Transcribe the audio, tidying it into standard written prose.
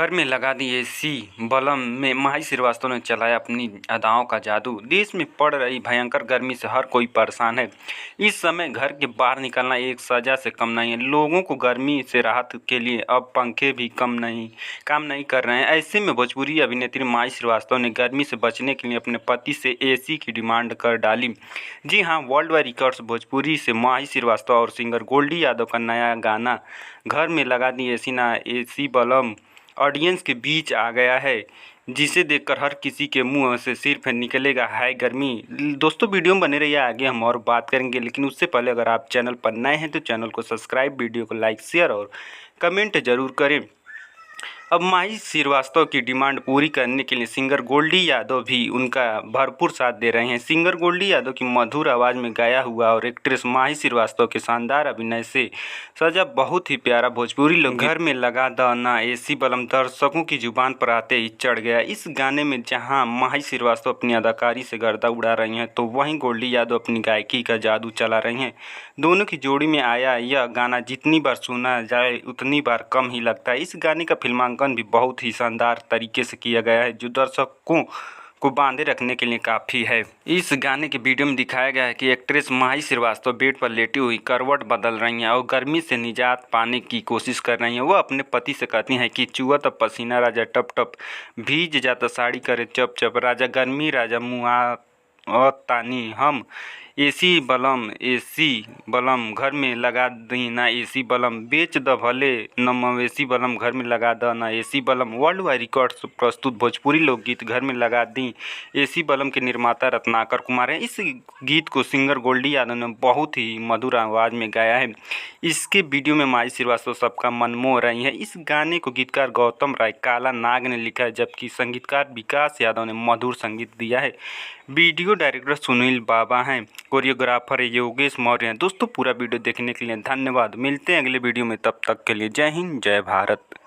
घर में लगा दी एसी बलम में माही श्रीवास्तव ने चलाया अपनी अदाओं का जादू। देश में पड़ रही भयंकर गर्मी से हर कोई परेशान है। इस समय घर के बाहर निकलना एक सजा से कम नहीं है। लोगों को गर्मी से राहत के लिए अब पंखे भी काम नहीं कर रहे हैं। ऐसे में भोजपुरी अभिनेत्री माही श्रीवास्तव ने गर्मी से बचने के लिए अपने पति से एसी की डिमांड कर डाली। जी हाँ, वर्ल्ड वाइड रिकॉर्ड्स भोजपुरी से माही श्रीवास्तव और सिंगर गोल्डी यादव का नया गाना घर में लगा दी एसी बलम ऑडियंस के बीच आ गया है, जिसे देखकर हर किसी के मुंह से सिर्फ निकलेगा हाय गर्मी। दोस्तों, वीडियो में बने रहिए, आगे हम और बात करेंगे, लेकिन उससे पहले अगर आप चैनल पर नए हैं तो चैनल को सब्सक्राइब, वीडियो को लाइक, शेयर और कमेंट जरूर करें। अब माही श्रीवास्तव की डिमांड पूरी करने के लिए सिंगर गोल्डी यादव भी उनका भरपूर साथ दे रहे हैं। सिंगर गोल्डी यादव की मधुर आवाज़ में गाया हुआ और एक्ट्रेस माही श्रीवास्तव के शानदार अभिनय से सजा बहुत ही प्यारा भोजपुरी लोग घर में लगा द ना एसी बलम दर्शकों की जुबान पर आते ही चढ़ गया। इस गाने में जहां माही श्रीवास्तव अपनी अदाकारी से गर्दा उड़ा रही हैं, तो वहीं गोल्डी यादव अपनी गायकी का जादू चला रही हैं। दोनों की जोड़ी में आया यह गाना जितनी बार सुना जाए उतनी बार कम ही लगता है। इस गाने का फिल्मांकन भी बहुत ही शानदार तरीके से किया गया है, जो दर्शकों को बांधे रखने के लिए काफ़ी है। इस गाने के वीडियो में दिखाया गया है कि एक्ट्रेस माही श्रीवास्तव बेड पर लेटी हुई करवट बदल रही हैं और गर्मी से निजात पाने की कोशिश कर रही हैं। वो अपने पति से कहती हैं कि चुआ तब पसीना राजा टप टप, भीज जाता साड़ी करे चप चप, राजा गर्मी राजा मुआ तानी हम एसी बलम घर में लगा दी ना एसी बलम, बेच द भले न मवेशी बलम घर में लगा द ना एसी बलम। वर्ल्ड वाइड रिकॉर्ड्स प्रस्तुत भोजपुरी लोकगीत घर में लगा दी एसी बलम के निर्माता रत्नाकर कुमार हैं। इस गीत को सिंगर गोल्डी यादव ने बहुत ही मधुर आवाज़ में गाया है। इसके वीडियो में माही श्रीवास्तव सबका मन मोह रही है। इस गाने को गीतकार गौतम राय काला नाग ने लिखा है, जबकि संगीतकार विकास यादव ने मधुर संगीत दिया है। वीडियो डायरेक्टर सुनील बाबा हैं, कोरियोग्राफर योगेश मौर्य हैं। दोस्तों, पूरा वीडियो देखने के लिए धन्यवाद। मिलते हैं अगले वीडियो में, तब तक के लिए जय हिंद, जय भारत।